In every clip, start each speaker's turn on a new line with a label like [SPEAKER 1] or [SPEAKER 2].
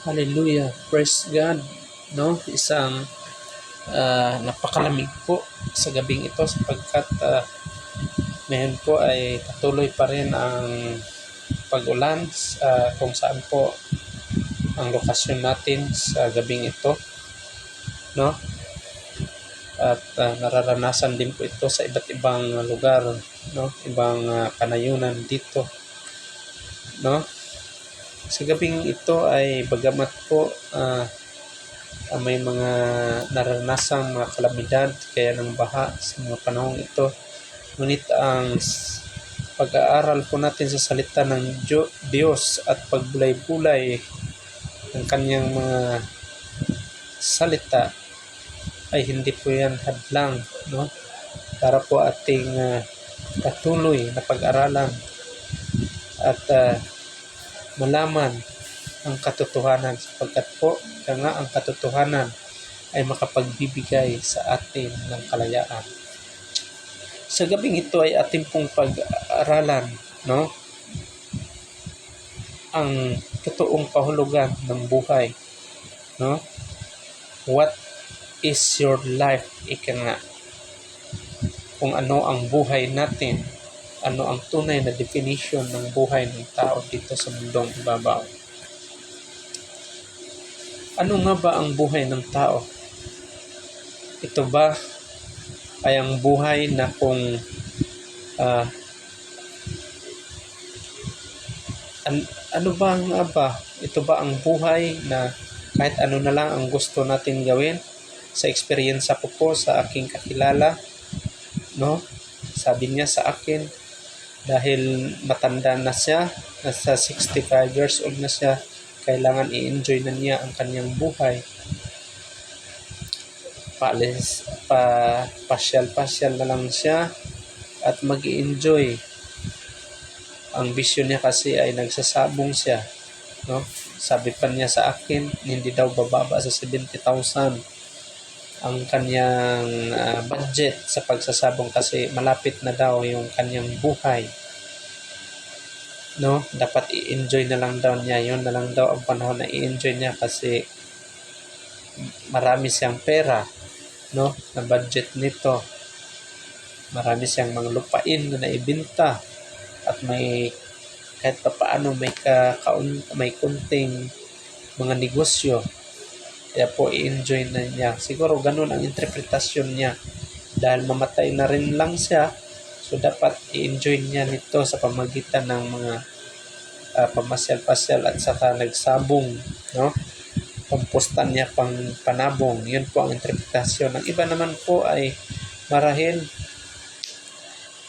[SPEAKER 1] Hallelujah. Praise God. No? Isang napakalamig po sa gabing ito sapagkat ngayon po ay patuloy pa rin ang pag-ulan kung saan po ang lokasyon natin sa gabing ito, no? At nararanasan din po ito sa iba't ibang lugar, no? Ibang kanayunan dito, no? Sa gabing ito ay bagamat po may mga naranasang mga kalamidad kaya ng baha sa mga panahong ito, ngunit ang pag-aaral po natin sa salita ng Diyos at pagbulay-bulay ng kanyang mga salita ay hindi po yan hadlang, no? Para po ating patuloy na pag-aralan at malaman ang katotohanan sapagkat po nga ang katotohanan ay makapagbibigay sa atin ng kalayaan. Sa gabing ito ay ating pong pag-aralan, no? Ang totoong kahulugan ng buhay, no? What is your life? Ika nga. Kung ano ang buhay natin, ano ang tunay na definition ng buhay ng tao dito sa mundong ibabaw. Ano nga ba ang buhay ng tao? Ito ba ay ang buhay na kung ano ba nga ba? Ito ba ang buhay na kahit ano na lang ang gusto natin gawin? Sa experience ko po sa aking kakilala, no? Sabi niya sa akin, dahil matanda na siya, nasa 65 years old na siya, kailangan i-enjoy na niya ang kanyang buhay. Pasyal-pasyal na lang siya at mag-i-enjoy. Ang bisyo niya kasi ay nagsasabong siya, no? Sabi pa niya sa akin, hindi daw bababa sa 70,000 ang kanyang budget sa pagsasabong kasi malapit na daw yung kanyang buhay, no? Dapat i-enjoy na lang daw niya, yun na lang daw ang panahon na i-enjoy niya kasi marami siyang pera, no? Na budget nito, marami siyang mga lupain na naibenta at may kahit pa paano may kunting mga negosyo, kaya po i-enjoy na niya. Siguro ganun ang interpretasyon niya dahil mamatay na rin lang siya, so dapat i-enjoy niya nito sa pamagitan ng mga pamasyal-pasyal at saka nagsabong, no? Pampostan niya pang panabong. Yun po ang interpretasyon. Ang iba naman po ay marahil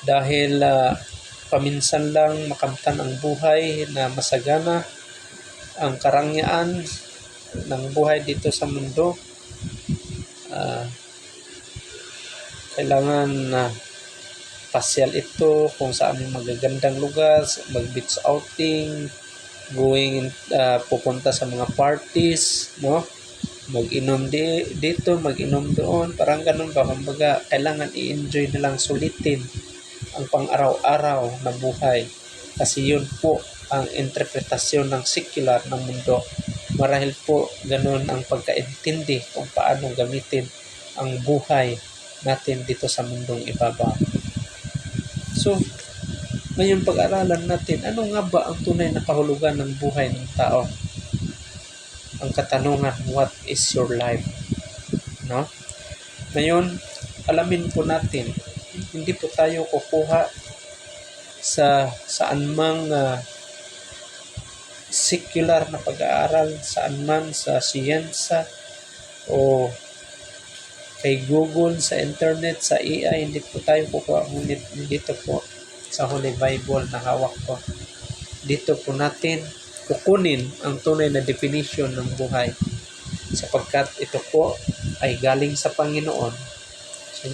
[SPEAKER 1] dahil paminsan lang makamtan ang buhay na masagana, ang karangyaan ng buhay dito sa mundo, kailangan pasyal ito kung saan magagandang lugar, mag-beach outing, pupunta sa mga parties, no? Mag-inom dito, mag-inom doon, parang ganun ba. Kumbaga, kailangan i-enjoy na lang, sulitin ang pang-araw-araw na buhay. Kasi yun po ang interpretasyon ng secular ng mundo. Marahil po ganun ang pagkaintindi kung paano gamitin ang buhay natin dito sa mundong ibabaw. So, ngayon pag-aralan natin, ano nga ba ang tunay na kahulugan ng buhay ng tao? Ang katanungan, what is your life? No? Ngayon, alamin po natin, hindi po tayo kukuha sa saan mang secular na pag-aaral, saan man sa siyensa o kay Google, sa internet, sa AI, hindi po tayo kukuha. Ngunit dito po sa Holy Bible na hawak ko, dito po natin kukunin ang tunay na definition ng buhay sapagkat ito po ay galing sa Panginoon. So,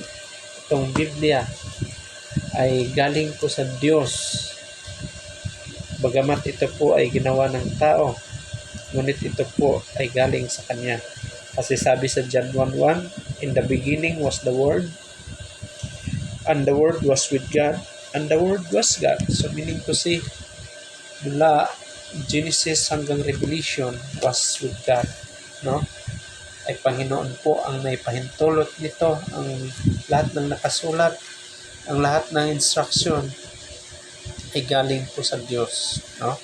[SPEAKER 1] itong Biblia ay galing po sa Diyos, bagamat ito po ay ginawa ng tao, ngunit ito po ay galing sa Kanya. Kasi sabi sa John 1:1, in the beginning was the Word, and the Word was with God, and the Word was God. So meaning to say, mula Genesis hanggang Revelation was with God, no? Ay Panginoon po ang may pahintulot nito, ang lahat ng nakasulat, ang lahat ng instruction ay galing po sa Diyos, no?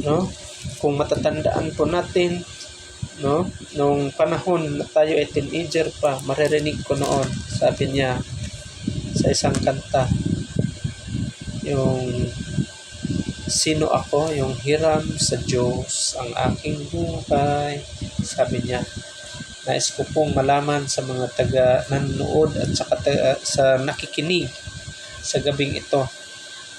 [SPEAKER 1] No? Kung matatandaan po natin, no, nung panahon na tayo ay teenager pa, maririnig ko noon, sabi niya sa isang kanta, yung sino ako, yung hiram sa Diyos ang aking buhay, sabi niya. Nais ko pong malaman sa mga taga-nanonood at sa nakikinig sa gabing ito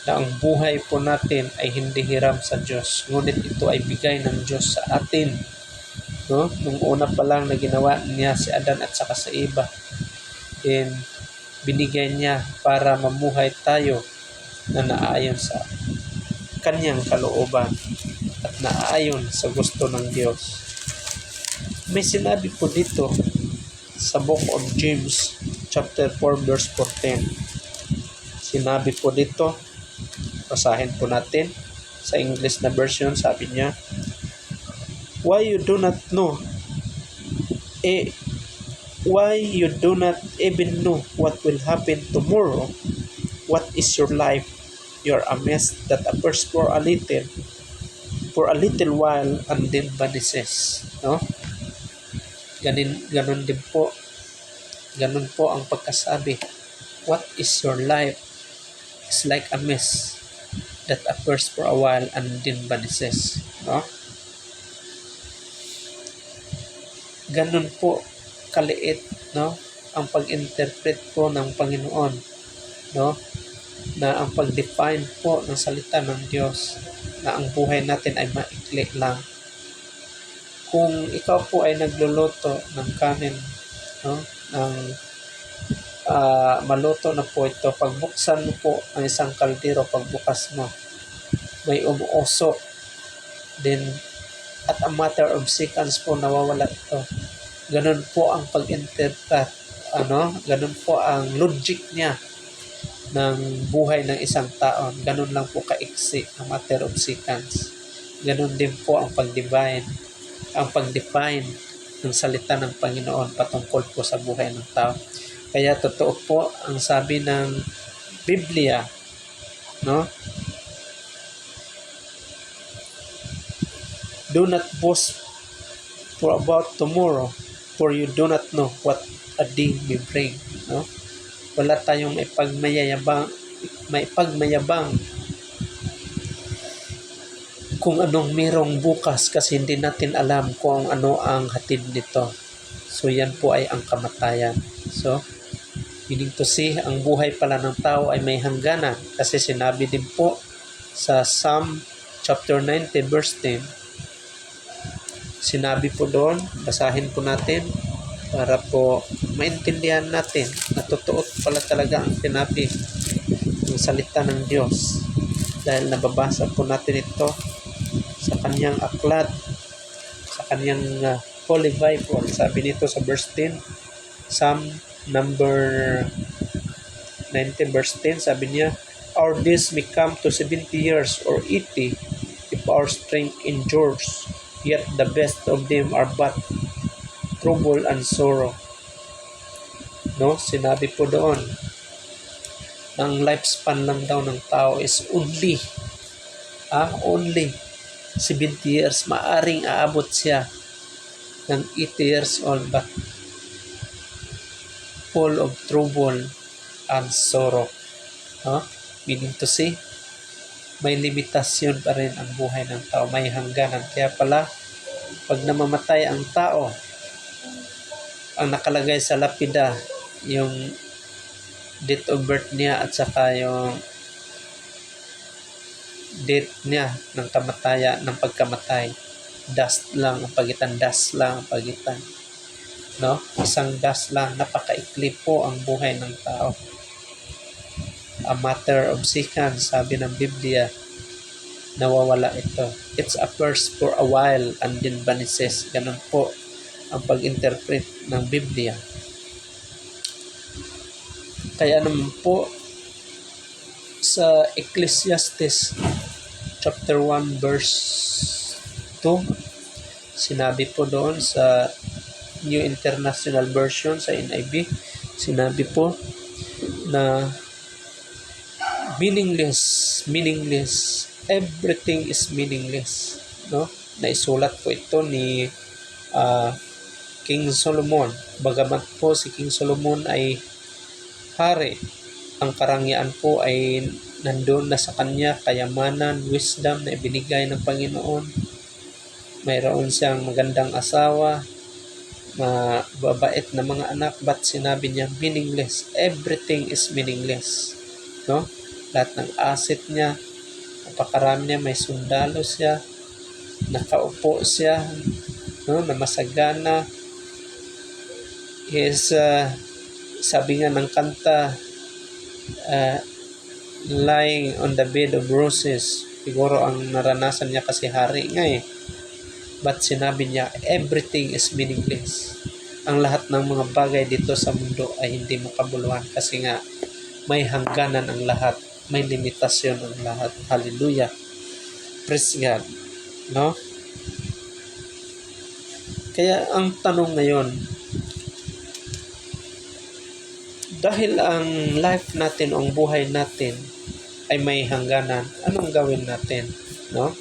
[SPEAKER 1] na ang buhay po natin ay hindi hiram sa Diyos, ngunit ito ay bigay ng Diyos sa atin, no? Nung una pa lang na ginawa niya si Adan at saka sa Eva, and binigay niya para mamuhay tayo na naayon sa kanyang kalooban at naayon sa gusto ng Diyos. May sinabi po dito sa Book of James chapter 4 verse 14. Sinabi po dito, basahin po natin sa English na version, sabi niya, why you do not even know what will happen tomorrow? What is your life? You're a mess that appears for a little while and then vanishes, no? Ganun po ang pagkasabi. What is your life? It's like a mess that appears for a while and then vanishes, no? Ganun po kaliit, no, ang pag-interpret po ng Panginoon, no, na ang pag-define po ng salita ng Diyos na ang buhay natin ay maikli lang. Kung ikaw po ay nagluluto ng kanin, no, ng maluto na po ito, pagbuksan mo po ang isang kaldero, pagbukas mo, may umuusok, then at a matter of seconds po nawawala ito. Ganun po ang pag-interpret, ganun po ang logic niya ng buhay ng isang tao. Ganun lang po kaiksi, a matter of seconds. Ganun din po ang pag-define ng salita ng Panginoon patungkol po sa buhay ng tao. Kaya totoo po ang sabi ng Biblia, no? Do not boast for about tomorrow, for you do not know what a day may bring, no? Wala tayong maipagmayabang kung anong merong bukas kasi hindi natin alam kung ano ang hatid nito. So yan po ay ang kamatayan. So meaning to say, ang buhay pala ng tao ay may hangganan kasi sinabi din po sa Psalm chapter 90 verse 10, sinabi po doon, basahin po natin para po maintindihan natin na totoo pala talaga ang sinabi ng salita ng Diyos dahil nababasa po natin ito sa kanyang aklat, sa kanyang Holy Bible. Sabi nito sa verse 10, Psalm number 90 verse 10, sabi niya, our days may come to 70 years or 80 if our strength endures, yet the best of them are but trouble and sorrow. No, sinabi po doon, ang lifespan lang daw ng tao is only 70 years. Maaring aabot siya ng 80 years old but full of trouble and sorrow. Meaning to say, may limitasyon pa rin ang buhay ng tao, may hangganan. Kaya pala, pag namamatay ang tao, ang nakalagay sa lapida, yung date of birth niya at saka yung date niya ng pagkamatay. Dust lang ang pagitan, no? Isang dust lang, napakaikli po ang buhay ng tao. A matter of seconds, sabi ng Biblia, nawawala ito. It's appears for a while and then vanishes. Ganun po ang pag-interpret ng Biblia. Kaya naman po sa Ecclesiastes chapter 1 verse 2, sinabi po doon sa New International Version, sa NIV, sinabi po na meaningless, everything is meaningless, no? Naisulat po ito ni King Solomon. Bagamat po si King Solomon ay hari, ang karangyaan po ay nandun na sa kanya, kayamanan, wisdom na ibinigay ng Panginoon. Mayroon siyang magandang asawa, mababait na mga anak, but sinabi niya meaningless. Everything is meaningless, no? Lahat ng asset niya, napakarami niya, may sundalo siya, nakaupo siya, no, na masagana. Is sabi nga ng kanta, lying on the bed of roses. Siguro ang naranasan niya kasi hari nga eh. But sinabi niya, everything is meaningless. Ang lahat ng mga bagay dito sa mundo ay hindi makabuluhan kasi nga may hangganan ang lahat. May limitasyon ang lahat. Hallelujah. Praise God. No? Kaya ang tanong ngayon, dahil ang life natin, ang buhay natin ay may hangganan, anong gawin natin? No?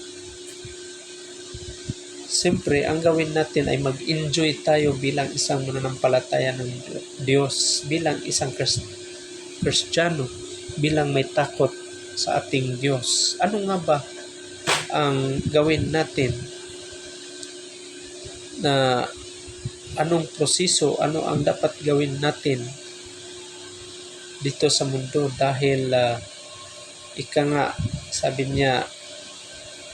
[SPEAKER 1] Siyempre, ang gawin natin ay mag-enjoy tayo bilang isang mananampalataya ng Diyos, bilang isang Kristiyano, bilang may takot sa ating Diyos. Ano nga ba ang gawin natin? Na anong proseso, ano ang dapat gawin natin dito sa mundo? Dahil ika nga, sabi niya,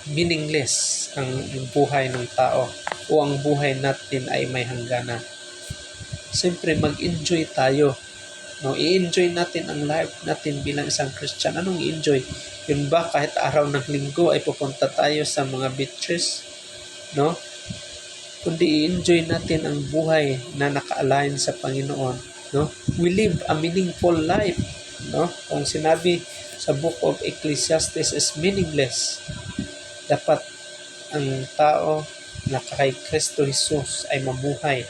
[SPEAKER 1] meaningless ang buhay ng tao o ang buhay natin ay may hangganan. Siyempre, mag-enjoy tayo. No, i-enjoy natin ang life natin bilang isang Christian. Anong i-enjoy? Yun ba kahit araw ng linggo ay pupunta tayo sa mga beaches? No? Kundi i-enjoy natin ang buhay na naka-align sa Panginoon. No? We live a meaningful life. No? Kung sinabi sa book of Ecclesiastes is meaningless. Dapat ang tao na kay Kristo Jesus ay mabuhay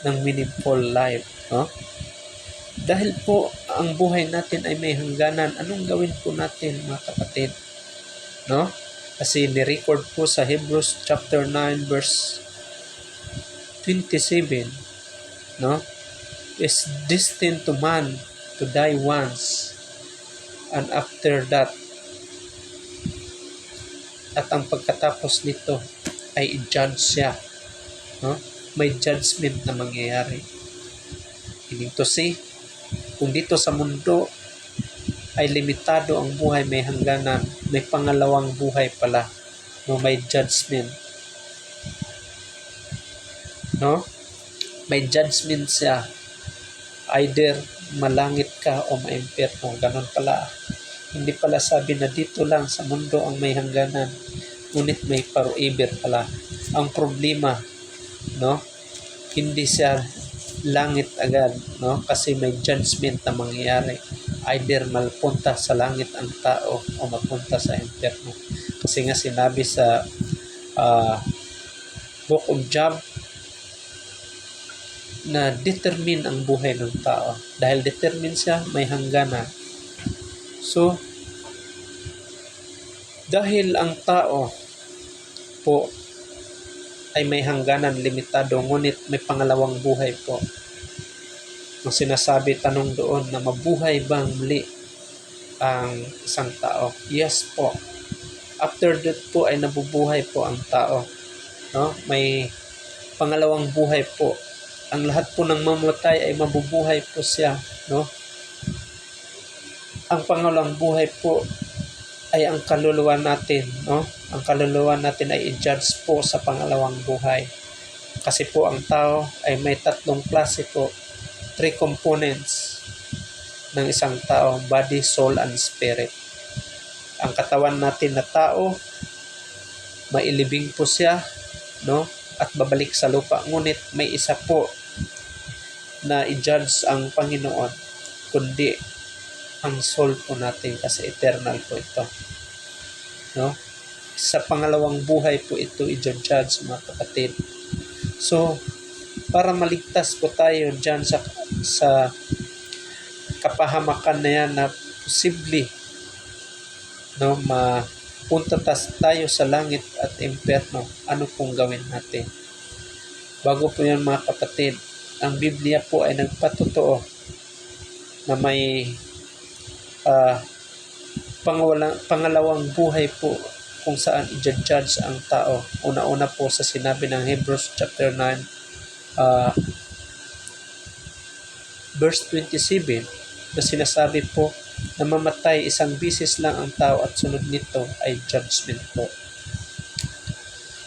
[SPEAKER 1] ng meaningful life. No? Dahil po ang buhay natin ay may hangganan, anong gawin po natin mga kapatid? No? Kasi ni-record po sa Hebrews chapter 9 verse 27, no? Is destined to man to die once, and after that, at ang pagkatapos nito ay i-judge siya, no? May judgment na mangyayari. Meaning to say, kung dito sa mundo ay limitado ang buhay, may hangganan, may pangalawang buhay pala, no? May judgment, no? May judgment siya, either malangit ka o maimpyerno. Ganon pala. Hindi pala sabi na dito lang sa mundo ang may hangganan, ngunit may forever pala. Ang problema, no? Hindi siya langit agad, no? Kasi may judgment na mangyayari. Either malpunta sa langit ang tao o mapunta sa impyerno. Kasi nga sinabi sa Book of Job na determine ang buhay ng tao. Dahil determine siya, may hangganan. So, dahil ang tao po ay may hangganan, limitado, ngunit may pangalawang buhay po. Ang sinasabi, tanong doon, na mabuhay bang muli ang isang tao? Yes po. After that po ay nabubuhay po ang tao. No? May pangalawang buhay po. Ang lahat po ng mamatay ay mabubuhay po siya. No? Ang pangalawang buhay po ay ang kaluluwa natin. No? Ang kaluluwa natin ay i-judge po sa pangalawang buhay. Kasi po ang tao ay may tatlong klase po. 3 components ng isang tao, body, soul, and spirit. Ang katawan natin na tao, mailibing po siya, no? At babalik sa lupa. Ngunit may isa po na i-judge ang Panginoon, kundi ang soul po natin kasi eternal po ito, no? Sa pangalawang buhay po ito i-judge, mga kapatid. So, para maligtas po tayo dyan sa kapahamakan na yan na posible, no, mapunta tayo sa langit at impyerno, ano pong gawin natin? Bago po yan, mga kapatid, ang Biblia po ay nagpatotoo na may pangalawang buhay po kung saan i-judge ang tao. Una-una po sa sinabi ng Hebrews chapter 9, verse 27, na sinasabi po na mamatay isang bisis lang ang tao at sunod nito ay judgment po.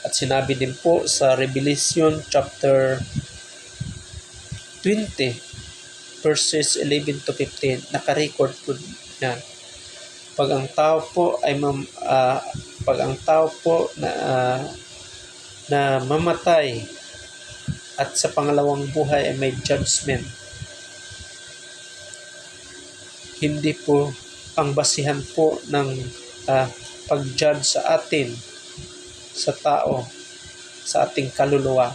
[SPEAKER 1] At sinabi din po sa Revelation chapter 20 verses 11 to 15, naka-record po yan. Pag ang tao po na mamatay at sa pangalawang buhay ay may judgment, hindi po ang basihan po ng pag-judge sa atin, sa tao, sa ating kaluluwa.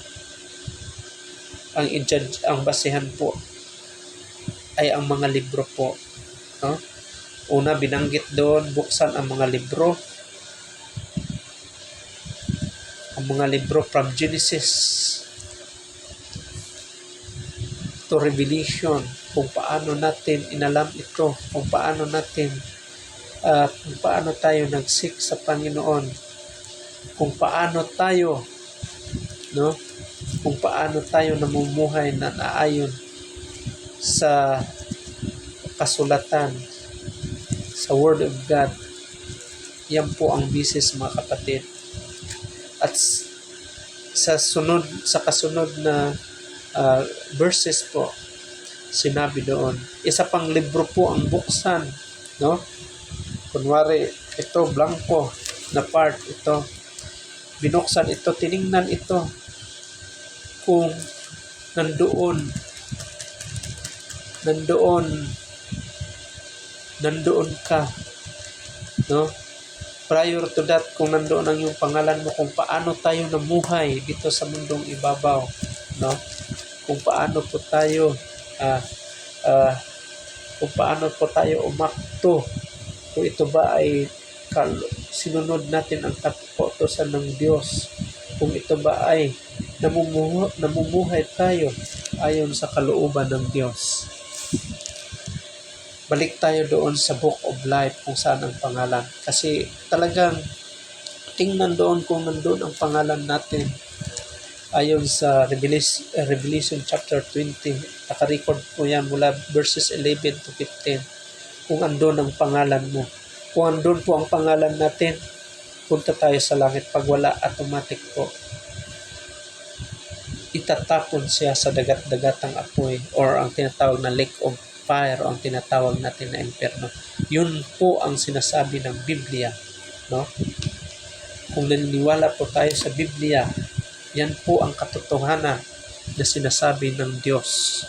[SPEAKER 1] Ang basihan po ay ang mga libro po, no? Una, binanggit doon, buksan ang mga libro. Ang mga libro from Genesis to Revelation, kung paano natin inalam ito, kung paano tayo nagsik sa Panginoon, kung paano tayo, no, kung paano tayo namumuhay na naayon sa kasulatan, sa Word of God. Yan po ang basis, mga kapatid. At sa kasunod na verses po, sinabi doon, isa pang libro po ang buksan, no? Kunwari, ito blanco na part, ito binuksan, ito tiningnan ito kung nandoon ka, no? Prior to that, kung nandoon ang iyong pangalan mo, kung paano tayo namuhay dito sa mundong ibabaw, no? Kung paano po tayo umakto, kung ito ba ay sinunod natin ang kautusan ng Diyos, kung ito ba ay namumuhay tayo ayon sa kalooban ng Diyos. Balik tayo doon sa Book of Life kung saan ang pangalan. Kasi talagang tingnan doon kung nandoon ang pangalan natin. Ayon sa Revelation chapter 20, naka-record po yan mula verses 11 to 15. Kung andun ang pangalan mo. Kung andun po ang pangalan natin, punta tayo sa langit. Pag wala, automatic po, itatapon siya sa dagat-dagatang apoy, or ang tinatawag na lake of fire, o ang tinatawag natin na impyerno. Yun po ang sinasabi ng Biblia, no? Kung naniniwala po tayo sa Biblia, yan po ang katotohanan na sinasabi ng Diyos.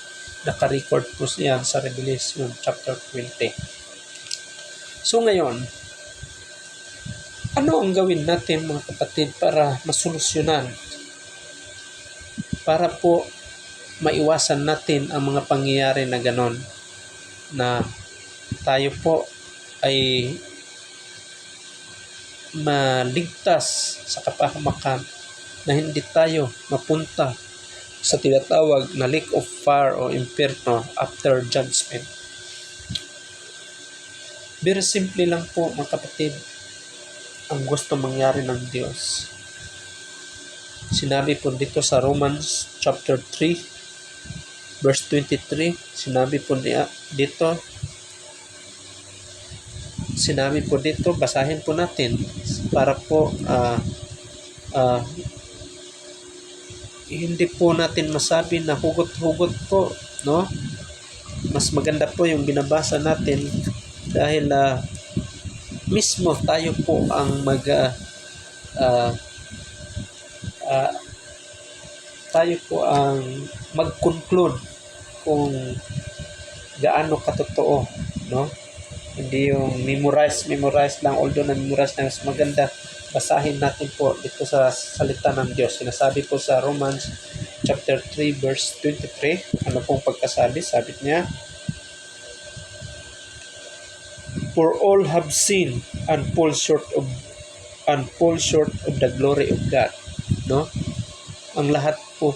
[SPEAKER 1] Naka-record po yan sa Revelation chapter 20. So ngayon, ano ang gawin natin, mga kapatid, para masolusyonan, para po maiwasan natin ang mga pangyayari na ganon, na tayo po ay maligtas sa kapahamakan, na hindi tayo mapunta sa tinatawag na lake of fire o impyerno after judgment? Very simple lang po, mga kapatid, ang gusto mangyari ng Diyos. Sinabi po dito sa Romans chapter 3 verse 23, sinabi po dito, basahin po natin para po hindi po natin masabi na hugot-hugot po, no? Mas maganda po yung binabasa natin dahil mismo tayo po ang mag-conclude kung gaano katotoo, no? Hindi yung memorize lang, although na-memorize na, mas maganda basahin natin po dito sa salita ng Diyos. Sinasabi po sa Romans chapter 3 verse 23, ano pong pagkasabi? Sabi niya, "For all have sinned and fall short of the glory of God." No? Ang lahat po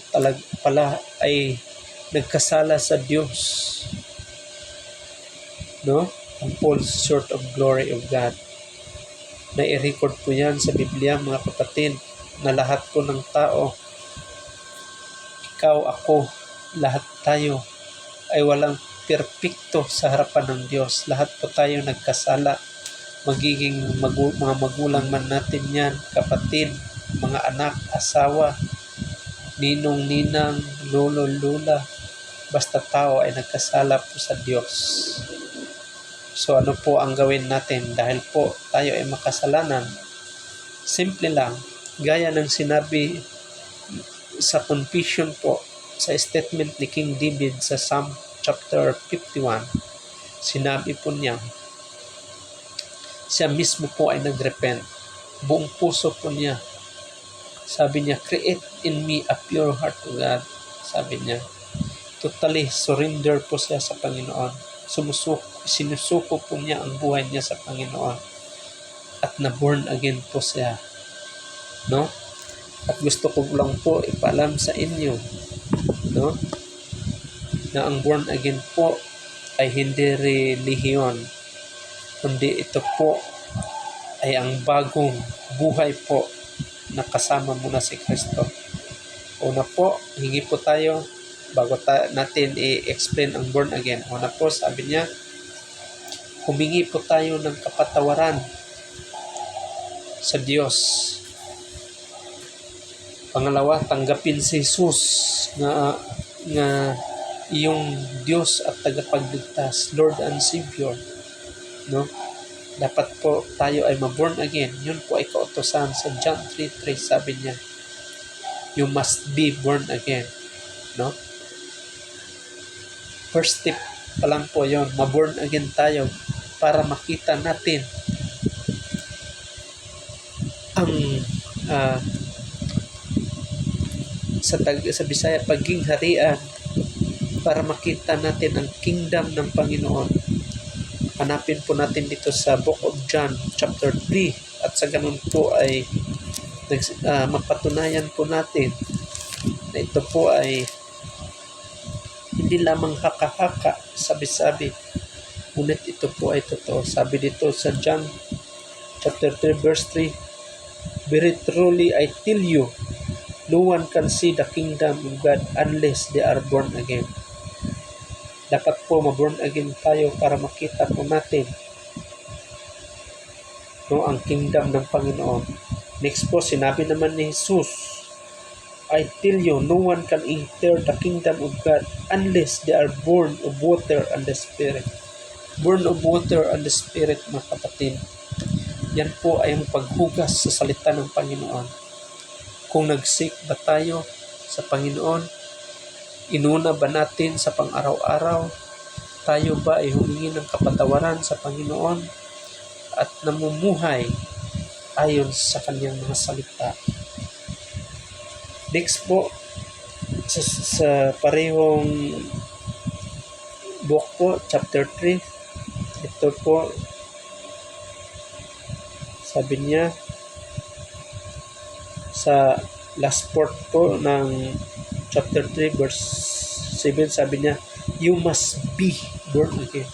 [SPEAKER 1] pala ay nagkasala sa Diyos. No? And fall short of glory of God. Na-i-record po yan sa Biblia, mga kapatid, na lahat po ng tao, ikaw, ako, lahat tayo ay walang perpekto sa harapan ng Diyos. Lahat po tayo nagkasala. Magiging mga magulang man natin yan, kapatid, mga anak, asawa, ninong, ninang, lolo, lula, basta tao ay nagkasala po sa Diyos. So ano po ang gawin natin dahil po tayo ay makasalanan? Simple lang, gaya ng sinabi sa confession po, sa statement ni King David sa Psalm chapter 51, sinabi po niya, siya mismo po ay nagrepent. Buong puso po niya. Sabi niya, "Create in me a pure heart, O God." Sabi niya, totally surrender po siya sa Panginoon. Sinusuko po niya ang buhay niya sa Panginoon. At na-born again po siya. No? At gusto ko lang po ipaalam sa inyo, no? Na ang born again po ay hindi relihiyon, kundi ito po ay ang bagong buhay po na kasama mo na si Kristo. Una po, hingi po tayo bago natin i-explain ang born again. Una po, sabi niya, humingi po tayo ng kapatawaran sa Diyos. Pangalawa, tanggapin si Jesus na iyong Diyos at tagapagligtas, Lord and Savior. No? Dapat po tayo ay ma-born again. Yun po ay kautusan sa John 3:3. Sabi niya, you must be born again. No? First step pa lang po yun, ma-born again tayo para makita natin ang sa Bisaya, paging harian, para makita natin ang kingdom ng Panginoon. Hanapin po natin dito sa Book of John chapter 3 at sa ganun po ay mapatunayan po natin na ito po ay hindi lamang haka-haka, sabi-sabi, ngunit ito po ay totoo. Sabi dito sa John chapter 3 verse 3, "Very truly I tell you, no one can see the kingdom of God unless they are born again." Dapat po ma-born again tayo para makita po natin ang kingdom ng Panginoon. Next po, sinabi naman ni Jesus, "I tell you, no one can enter the kingdom of God unless they are born of water and the Spirit." Born of water and the Spirit, mga kapatid. Yan po ay ang paghugas sa salita ng Panginoon. Kung nag-seek ba tayo sa Panginoon, inuna ba natin sa pang-araw-araw, tayo ba ay humingi ng kapatawaran sa Panginoon at namumuhay ayon sa kanyang mga salita. Next po, sa parehong book po, chapter 3, ito po, sabi niya, sa last part po ng chapter 3 verse 7, sabi niya, you must be born again.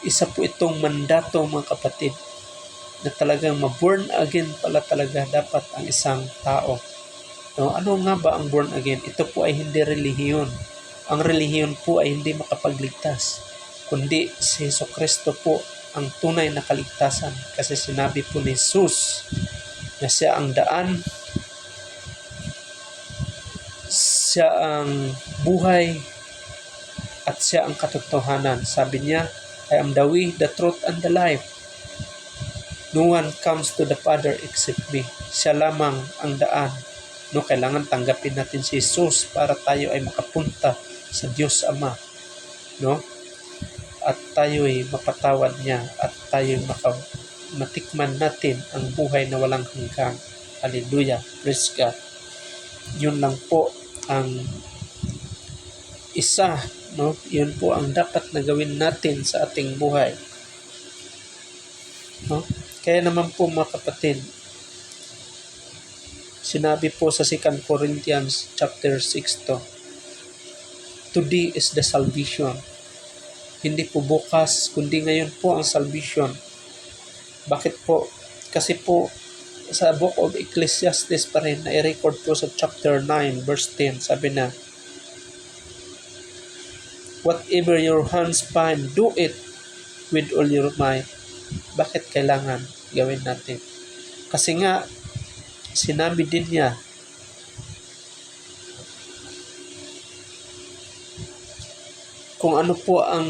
[SPEAKER 1] Isa po itong mandato, mga kapatid, na talagang ma-born again pala talaga dapat ang isang tao. No? Ano nga ba ang born again? Ito po ay hindi relihiyon. Ang relihiyon po ay hindi makapagligtas, kundi si Jesucristo po ang tunay na kaligtasan. Kasi sinabi po ni Jesus na siya ang daan, siya ang buhay, at siya ang katotohanan. Sabi niya, I am the way, the truth, and the life. No one comes to the Father except me. Siya lamang ang daan. No, kailangan tanggapin natin si Jesus para tayo ay makapunta sa Diyos Ama. No? at tayo'y mapatawad niya at tayo'y matikman natin ang buhay na walang hanggan. Hallelujah, praise God. Yun lang po ang isa, no? Yun po ang dapat na gawin natin sa ating buhay, no? Kaya naman po mga kapatid, sinabi po sa 2 Corinthians chapter 6 to, today is the salvation. Hindi po bukas, kundi ngayon po ang salvation. Bakit po? Kasi po sa book of Ecclesiastes pa rin, na-record po sa chapter 9 verse 10, sabi na, whatever your hands find, do it with all your might. Bakit kailangan gawin natin? Kasi nga, sinabi din niya, kung ano po ang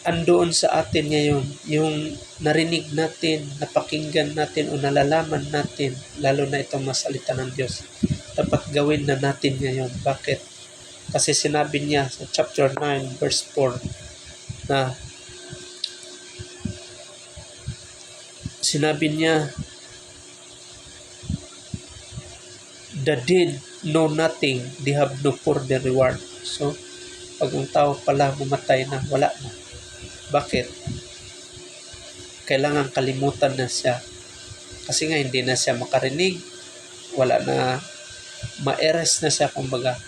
[SPEAKER 1] andoon sa atin ngayon, yung narinig natin, napakinggan natin o nalalaman natin, lalo na itong masalita ng Diyos, dapat gawin na natin ngayon. Bakit? Kasi sinabi niya sa chapter 9 verse 4 na sinabi niya, the dead know nothing, they have no further reward. So, pag ang tao pala mamatay na, wala na. Bakit? Kailangan kalimutan na siya. Kasi nga hindi na siya makarinig, wala na, ma-erase na siya kumbaga.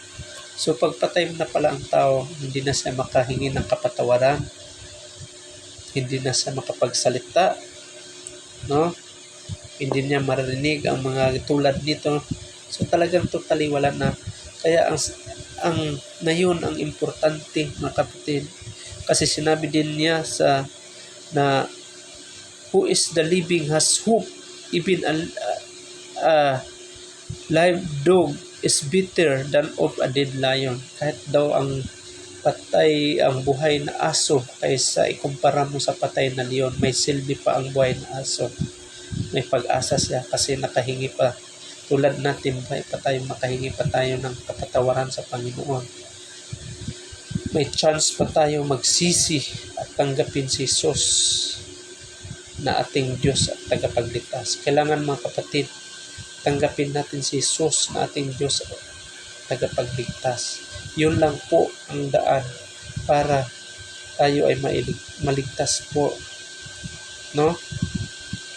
[SPEAKER 1] So pagpatay na pala ang tao, hindi na siya makahingi ng kapatawaran, hindi na siya makapagsalita, no? Hindi niya marinig ang mga tulad nito. So talagang totally wala na. Kaya ang ngayon ang importante mga kapatid, kasi sinabi din niya na who is the living has hope, even a live dog is better than of a dead lion. Kahit daw ang patay, ang buhay na aso, kaysa ikumpara mo sa patay na leon, may silbi pa ang buhay na aso. May pag-asa siya kasi nakahingi pa. Tulad natin, makahingi pa tayo ng kapatawaran sa Panginoon. May chance pa tayo magsisi at tanggapin si Jesus na ating Diyos at tagapagligtas. Kailangan mga kapatid, tanggapin natin si Jesus na ating Diyos at tagapagligtas. Yun lang po ang daan para tayo ay maligtas po, no?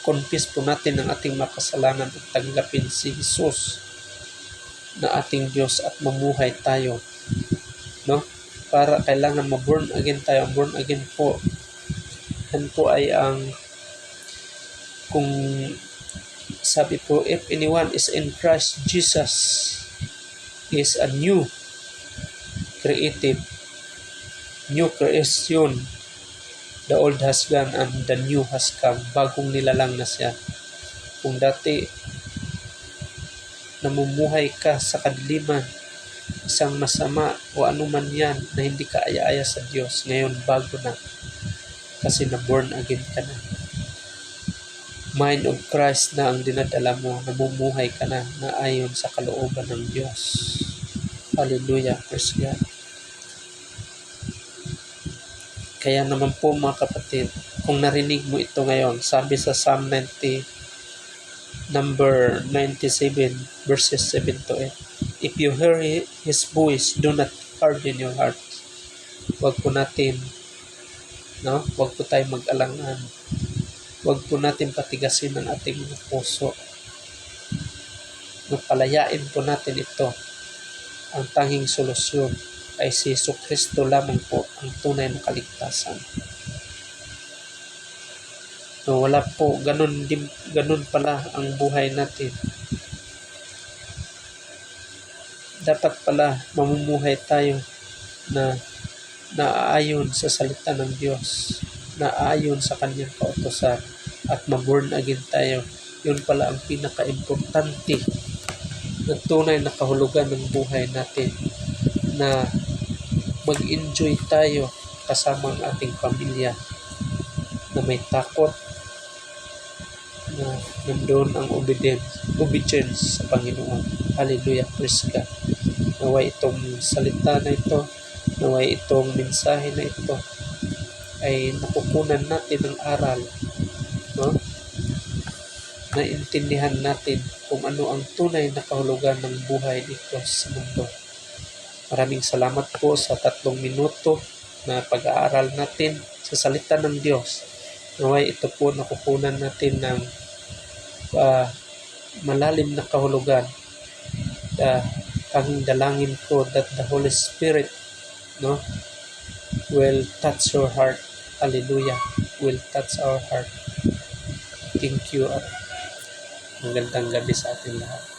[SPEAKER 1] Confess po natin ang ating makasalanan at tanggapin si Jesus na ating Diyos at mamuhay tayo, no? Para kailangan ma-born again tayo. Born again po, yan po ay ang, kung sabi po, if anyone is in Christ Jesus, is a new creation. The old has gone and the new has come. Bagong nilalang na siya. Kung dati namumuhay ka sa kadiliman, isang masama o anuman yan na hindi ka aya-aya sa Diyos, ngayon bago na, kasi na born again ka na. Mind of Christ na ang dinadala mo, namumuhay ka na ayon sa kalooban ng Diyos. Hallelujah, praise God. Kaya naman po mga kapatid, kung narinig mo ito ngayon, sabi sa Psalm 90, number 97, verses 7 to 8, if you hear His voice, do not harden your heart. Huwag po natin, no? Huwag po tayo mag-alangan. Huwag po natin patigasin ang ating puso. Palayain po natin ito. Ang tanging solusyon ay si Jesucristo lamang po ang tunay na kaligtasan. No, wala po, ganun pala ang buhay natin. Dapat pala mamumuhay tayo na naaayon sa salita ng Diyos, naaayon sa kanyang kautusan, at ma-born again tayo. Yun pala ang pinaka-importante na tunay na kahulugan ng buhay natin, na mag-enjoy tayo kasama ang ating pamilya, na may takot, na nandoon ang obedience sa Panginoon. Hallelujah, praise God. Naway itong salita na ito Naway itong mensahe na ito ay nakukunan natin ng aral, no? Naintindihan natin kung ano ang tunay na kahulugan ng buhay dito sa mundo. Maraming salamat po sa 3 minuto na pag-aaral natin sa salita ng Diyos. Naway ito po nakukunan natin ng malalim na kahulugan. Ang dalangin ko that the Holy Spirit, no, will touch your heart. Hallelujah. Will touch our heart. Thank you. Magandang gabi sa ating lahat.